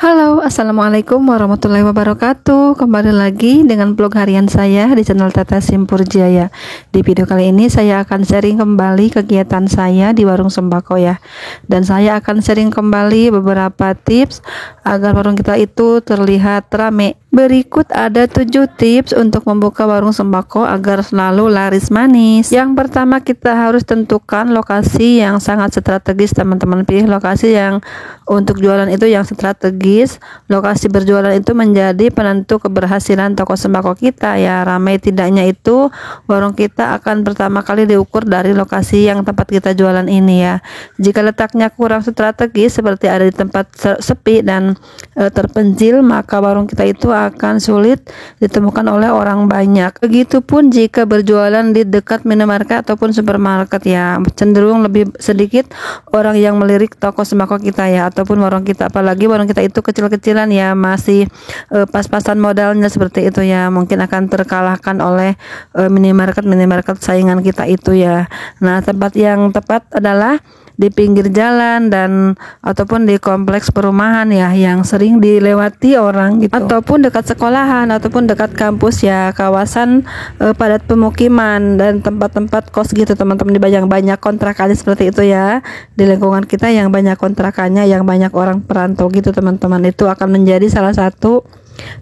Halo, Assalamualaikum warahmatullahi wabarakatuh. Kembali lagi dengan vlog harian saya di channel Tata Simpur Jaya. Di video kali ini saya akan sharing kembali kegiatan saya di warung sembako ya. Dan saya akan sharing kembali beberapa tips agar warung kita itu terlihat ramai. Berikut ada 7 tips untuk membuka warung sembako agar selalu laris manis. Yang pertama, kita harus tentukan lokasi yang sangat strategis, teman-teman. Pilih lokasi yang untuk jualan itu yang strategis. Lokasi berjualan itu menjadi penentu keberhasilan toko sembako kita ya. Ramai tidaknya itu warung kita akan pertama kali diukur dari lokasi yang tempat kita jualan ini ya. Jika letaknya kurang strategis seperti ada di tempat sepi dan terpencil, maka warung kita itu akan sulit ditemukan oleh orang banyak. Begitupun jika berjualan di dekat minimarket ataupun supermarket ya, cenderung lebih sedikit orang yang melirik toko sembako kita ya, ataupun warung kita, apalagi warung kita itu kecil-kecilan ya, masih pas-pasan modalnya seperti itu ya, mungkin akan terkalahkan oleh minimarket saingan kita itu ya. Nah, tempat yang tepat adalah di pinggir jalan dan ataupun di kompleks perumahan ya, yang sering dilewati orang gitu, ataupun dekat sekolahan ataupun dekat kampus ya, kawasan padat pemukiman dan tempat-tempat kos gitu teman-teman, di banyak kontrakannya seperti itu ya, di lingkungan kita yang banyak kontrakannya, yang banyak orang perantau gitu teman-teman. Itu akan menjadi salah satu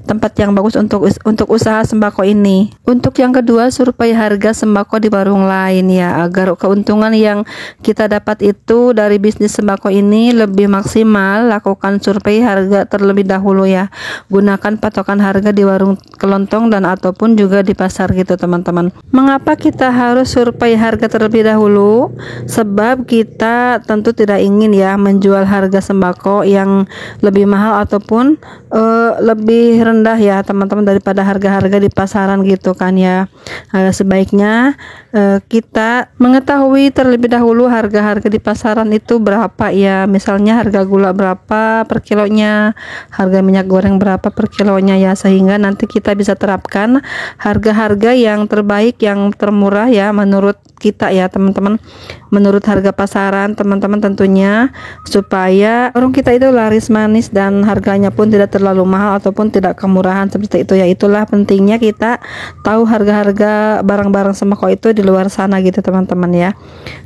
tempat yang bagus untuk usaha sembako ini. Untuk yang kedua, survei harga sembako di warung lain ya, agar keuntungan yang kita dapat itu dari bisnis sembako ini lebih maksimal. Lakukan survei harga terlebih dahulu ya. Gunakan patokan harga di warung kelontong dan ataupun juga di pasar gitu teman-teman. Mengapa kita harus survei harga terlebih dahulu? Sebab kita tentu tidak ingin ya menjual harga sembako yang lebih mahal ataupun lebih rendah ya teman-teman daripada harga-harga di pasaran gitu kan ya. Sebaiknya kita mengetahui terlebih dahulu harga-harga di pasaran itu berapa ya. Misalnya harga gula berapa per kilonya, harga minyak goreng berapa per kilonya ya, sehingga nanti kita bisa terapkan harga-harga yang terbaik, yang termurah ya menurut kita ya teman-teman, menurut harga pasaran teman-teman tentunya, supaya warung kita itu laris manis dan harganya pun tidak terlalu mahal ataupun tidak kemurahan seperti itu ya. Itulah pentingnya kita tahu harga-harga barang-barang sembako itu di luar sana gitu teman-teman ya.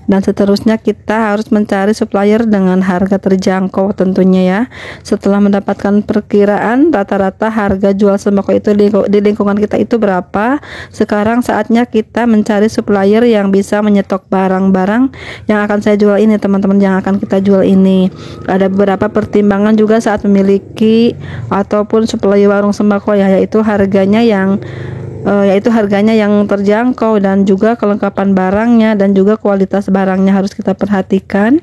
Dan seterusnya kita harus mencari supplier dengan harga terjangkau tentunya ya. Setelah mendapatkan perkiraan rata-rata harga jual sembako itu di lingkungan kita itu berapa, sekarang saatnya kita mencari supplier yang bisa menyetok barang-barang yang akan saya jual ini teman-teman, yang akan kita jual ini. Ada beberapa pertimbangan juga saat memiliki ataupun supplier warung sembako ya, yaitu harganya yang terjangkau dan juga kelengkapan barangnya dan juga kualitas barangnya harus kita perhatikan,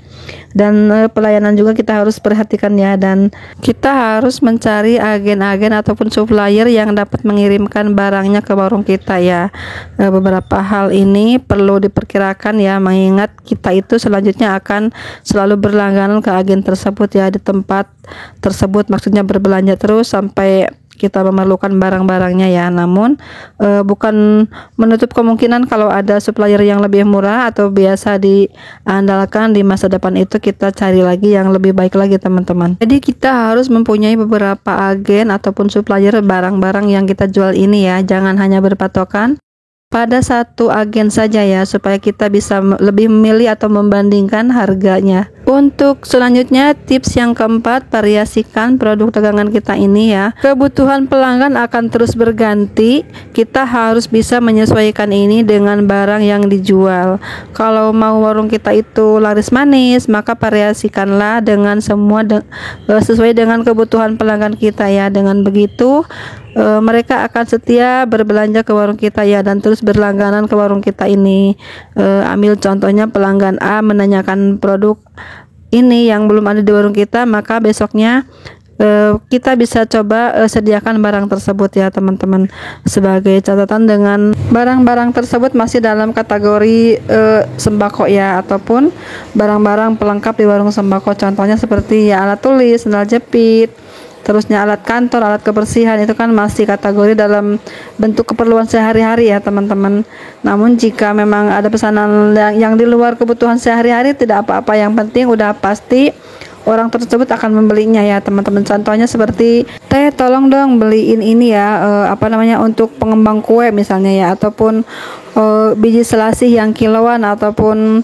dan pelayanan juga kita harus perhatikan ya. Dan kita harus mencari agen-agen ataupun supplier yang dapat mengirimkan barangnya ke warung kita ya. Beberapa hal ini perlu diperkirakan ya, mengingat kita itu selanjutnya akan selalu berlangganan ke agen tersebut ya, di tempat tersebut, maksudnya berbelanja terus sampai kita memerlukan barang-barangnya ya. Namun bukan menutup kemungkinan kalau ada supplier yang lebih murah atau biasa diandalkan di masa depan, itu kita cari lagi yang lebih baik lagi teman-teman. Jadi kita harus mempunyai beberapa agen ataupun supplier barang-barang yang kita jual ini ya, jangan hanya berpatokan pada satu agen saja ya, supaya kita bisa lebih memilih atau membandingkan harganya. Untuk selanjutnya, tips yang keempat, variasikan produk dagangan kita ini ya. Kebutuhan pelanggan akan terus berganti, kita harus bisa menyesuaikan ini dengan barang yang dijual. Kalau mau warung kita itu laris manis, maka variasikanlah dengan semua sesuai dengan kebutuhan pelanggan kita ya. Dengan begitu mereka akan setia berbelanja ke warung kita ya, dan terus berlangganan ke warung kita ini. Ambil contohnya, pelanggan A menanyakan produk ini yang belum ada di warung kita, maka besoknya kita bisa coba sediakan barang tersebut ya teman-teman. Sebagai catatan, dengan barang-barang tersebut masih dalam kategori sembako ya, ataupun barang-barang pelengkap di warung sembako. Contohnya seperti ya alat tulis, sendal jepit, terusnya alat kantor, alat kebersihan, itu kan masih kategori dalam bentuk keperluan sehari-hari ya teman-teman. Namun jika memang ada pesanan yang di luar kebutuhan sehari-hari, tidak apa-apa, yang penting udah pasti orang tersebut akan membelinya ya teman-teman. Contohnya seperti, teh tolong dong beliin ini ya, untuk pengembang kue misalnya ya, ataupun biji selasih yang kiloan, ataupun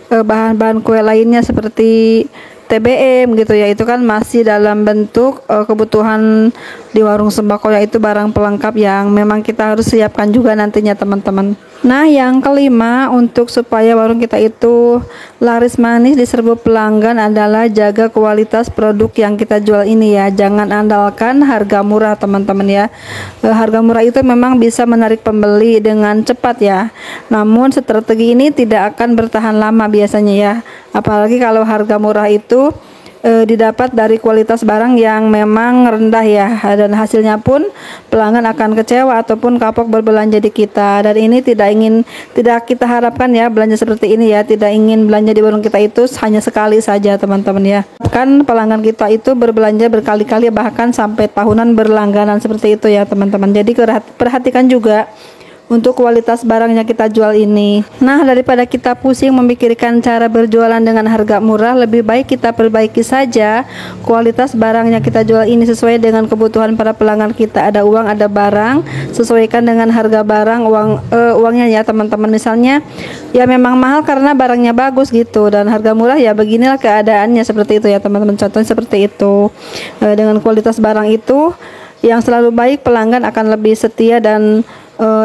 bahan-bahan kue lainnya seperti TBM gitu ya. Itu kan masih dalam bentuk kebutuhan di warung sembako, yaitu barang pelengkap yang memang kita harus siapkan juga nantinya teman-teman. Nah, yang kelima, untuk supaya warung kita itu laris manis di serbu pelanggan adalah jaga kualitas produk yang kita jual ini ya. Jangan andalkan harga murah teman-teman ya. Harga murah itu memang bisa menarik pembeli dengan cepat ya. Namun strategi ini tidak akan bertahan lama biasanya ya. Apalagi kalau harga murah itu didapat dari kualitas barang yang memang rendah ya, dan hasilnya pun pelanggan akan kecewa ataupun kapok berbelanja di kita. Dan ini tidak kita harapkan ya, belanja seperti ini ya. Tidak ingin belanja di warung kita itu hanya sekali saja teman-teman ya. Kan pelanggan kita itu berbelanja berkali-kali, bahkan sampai tahunan berlangganan seperti itu ya teman-teman. Jadi perhatikan juga untuk kualitas barang yang kita jual ini. Nah, daripada kita pusing memikirkan cara berjualan dengan harga murah, lebih baik kita perbaiki saja kualitas barang yang kita jual ini sesuai dengan kebutuhan para pelanggan kita. Ada uang, ada barang, sesuaikan dengan harga barang, uangnya ya teman-teman. Misalnya ya memang mahal karena barangnya bagus gitu, dan harga murah ya beginilah keadaannya, seperti itu ya teman-teman. Contohnya seperti itu. Dengan kualitas barang itu yang selalu baik, pelanggan akan lebih setia, dan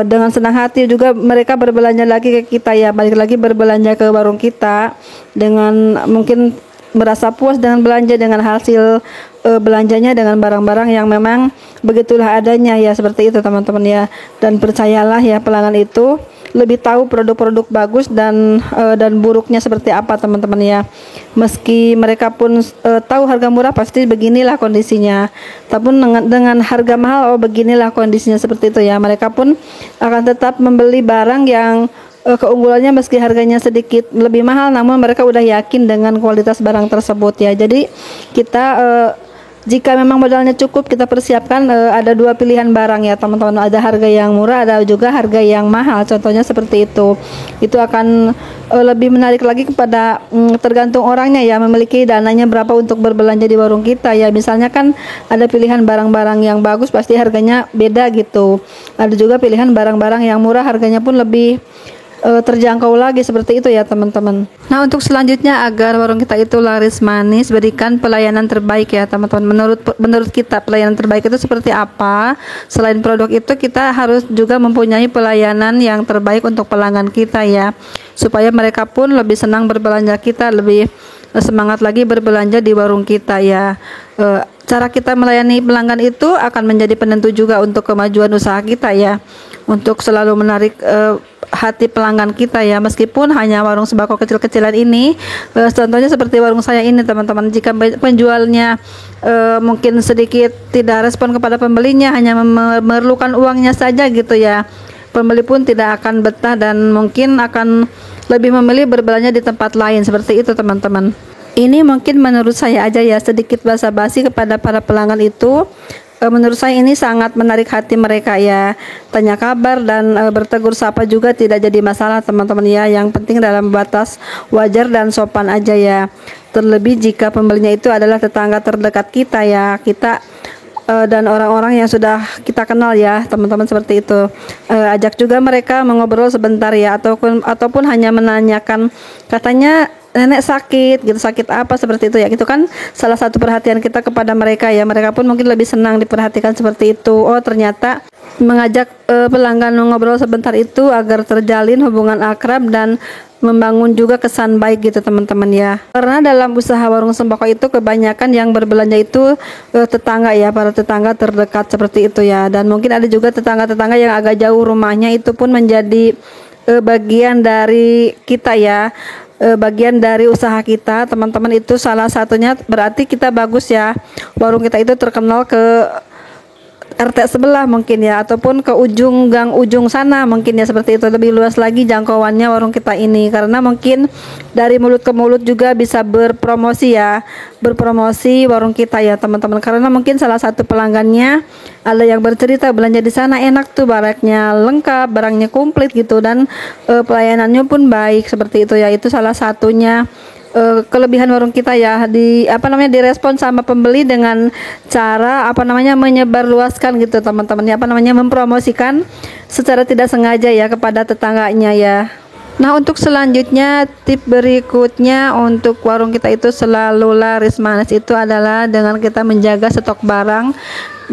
dengan senang hati juga mereka berbelanja lagi ke kita ya, balik lagi berbelanja ke warung kita dengan mungkin merasa puas dengan belanja, dengan hasil belanjanya, dengan barang-barang yang memang begitulah adanya ya, seperti itu teman-teman ya. Dan percayalah ya, pelanggan itu lebih tahu produk-produk bagus dan buruknya seperti apa teman-teman ya. Meski mereka pun tahu harga murah pasti beginilah kondisinya, tapi dengan harga mahal beginilah kondisinya, seperti itu ya. Mereka pun akan tetap membeli barang yang keunggulannya meski harganya sedikit lebih mahal, namun mereka udah yakin dengan kualitas barang tersebut ya. Jadi kita jika memang modalnya cukup, kita persiapkan ada dua pilihan barang ya teman-teman. Ada harga yang murah, ada juga harga yang mahal. Contohnya seperti itu. Itu akan lebih menarik lagi kepada tergantung orangnya ya, memiliki dananya berapa untuk berbelanja di warung kita ya. Misalnya kan ada pilihan barang-barang yang bagus, pasti harganya beda gitu. Ada juga pilihan barang-barang yang murah, harganya pun lebih terjangkau lagi, seperti itu ya teman-teman. Nah, untuk selanjutnya agar warung kita itu laris manis, berikan pelayanan terbaik ya teman-teman. Menurut kita pelayanan terbaik itu seperti apa? Selain produk itu, kita harus juga mempunyai pelayanan yang terbaik untuk pelanggan kita ya, supaya mereka pun lebih senang berbelanja kita, lebih semangat lagi berbelanja di warung kita ya. Cara kita melayani pelanggan itu akan menjadi penentu juga untuk kemajuan usaha kita ya, untuk selalu menarik hati pelanggan kita ya. Meskipun hanya warung sembako kecil-kecilan ini, contohnya seperti warung saya ini teman-teman, jika penjualnya mungkin sedikit tidak respon kepada pembelinya, hanya memerlukan uangnya saja gitu ya, pembeli pun tidak akan betah dan mungkin akan lebih memilih berbelanja di tempat lain, seperti itu teman-teman. Ini mungkin menurut saya aja ya, sedikit basa-basi kepada para pelanggan itu. Menurut saya ini sangat menarik hati mereka ya. Tanya kabar dan bertegur sapa juga tidak jadi masalah teman-teman ya. Yang penting dalam batas wajar dan sopan aja ya. Terlebih jika pembelinya itu adalah tetangga terdekat kita ya. Kita dan orang-orang yang sudah kita kenal ya teman-teman, seperti itu. Ajak juga mereka mengobrol sebentar ya, ataupun hanya menanyakan, katanya nenek sakit gitu, sakit apa, seperti itu ya. Itu kan salah satu perhatian kita kepada mereka ya. Mereka pun mungkin lebih senang diperhatikan seperti itu. Oh, ternyata mengajak pelanggan mengobrol sebentar itu agar terjalin hubungan akrab dan membangun juga kesan baik gitu teman-teman ya. Karena dalam usaha warung sembako itu kebanyakan yang berbelanja itu tetangga ya, para tetangga terdekat seperti itu ya. Dan mungkin ada juga tetangga-tetangga yang agak jauh rumahnya, itu pun menjadi bagian dari kita ya, bagian dari usaha kita teman-teman. Itu salah satunya berarti kita bagus ya, warung kita itu terkenal ke RT sebelah mungkin ya, ataupun ke ujung gang ujung sana mungkin ya, seperti itu. Lebih luas lagi jangkauannya warung kita ini, karena mungkin dari mulut ke mulut juga bisa berpromosi ya, berpromosi warung kita ya teman-teman. Karena mungkin salah satu pelanggannya ada yang bercerita belanja di sana enak tuh, barangnya lengkap, barangnya komplit gitu, dan pelayanannya pun baik, seperti itu ya. Itu salah satunya kelebihan warung kita ya, direspon sama pembeli dengan cara menyebarluaskan gitu teman-teman ya, mempromosikan secara tidak sengaja ya kepada tetangganya ya. Nah, untuk selanjutnya, tip berikutnya untuk warung kita itu selalu laris manis itu adalah dengan kita menjaga stok barang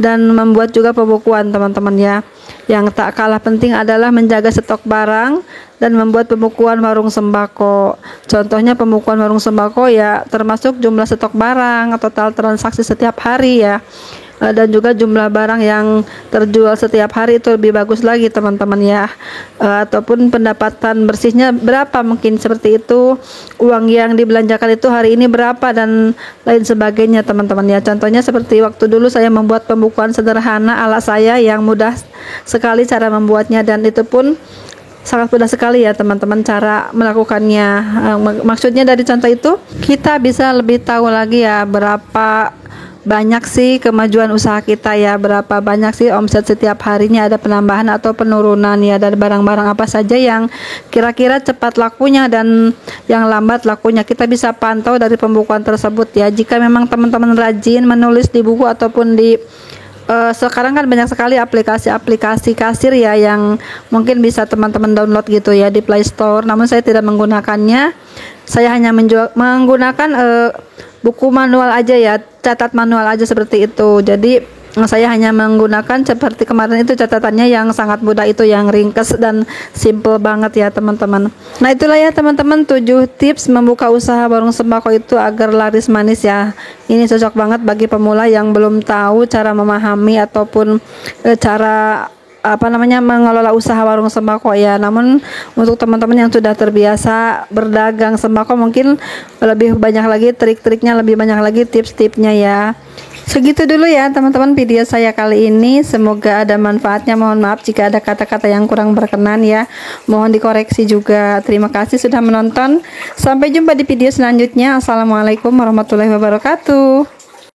dan membuat juga pembukuan teman-teman ya. Yang tak kalah penting adalah menjaga stok barang dan membuat pembukuan warung sembako. Contohnya pembukuan warung sembako ya termasuk jumlah stok barang, total transaksi setiap hari ya. Dan juga jumlah barang yang terjual setiap hari itu lebih bagus lagi teman-teman ya. Ataupun pendapatan bersihnya berapa, mungkin seperti itu, uang yang dibelanjakan itu hari ini berapa dan lain sebagainya teman-teman ya. Contohnya seperti waktu dulu saya membuat pembukuan sederhana ala saya yang mudah sekali cara membuatnya, dan itu pun sangat mudah sekali ya teman-teman cara melakukannya. Maksudnya dari contoh itu kita bisa lebih tahu lagi ya berapa banyak sih kemajuan usaha kita ya, berapa banyak sih omset setiap harinya, ada penambahan atau penurunan ya, dari barang-barang apa saja yang kira-kira cepat lakunya dan yang lambat lakunya. Kita bisa pantau dari pembukuan tersebut ya. Jika memang teman-teman rajin menulis di buku ataupun di sekarang kan banyak sekali aplikasi-aplikasi kasir ya yang mungkin bisa teman-teman download gitu ya di Play Store. Namun saya tidak menggunakannya. Saya hanya menggunakan buku manual aja ya, catat manual aja seperti itu. Jadi saya hanya menggunakan seperti kemarin itu catatannya yang sangat mudah itu, yang ringkas dan simple banget ya teman-teman. Nah, itulah ya teman-teman 7 tips membuka usaha warung sembako itu agar laris manis ya. Ini cocok banget bagi pemula yang belum tahu cara memahami ataupun cara mengelola usaha warung sembako ya. Namun untuk teman-teman yang sudah terbiasa berdagang sembako mungkin lebih banyak lagi trik-triknya, lebih banyak lagi tips-tipsnya ya. Segitu dulu ya teman-teman video saya kali ini, semoga ada manfaatnya. Mohon maaf jika ada kata-kata yang kurang berkenan ya, mohon dikoreksi juga. Terima kasih sudah menonton, sampai jumpa di video selanjutnya. Assalamualaikum warahmatullahi wabarakatuh.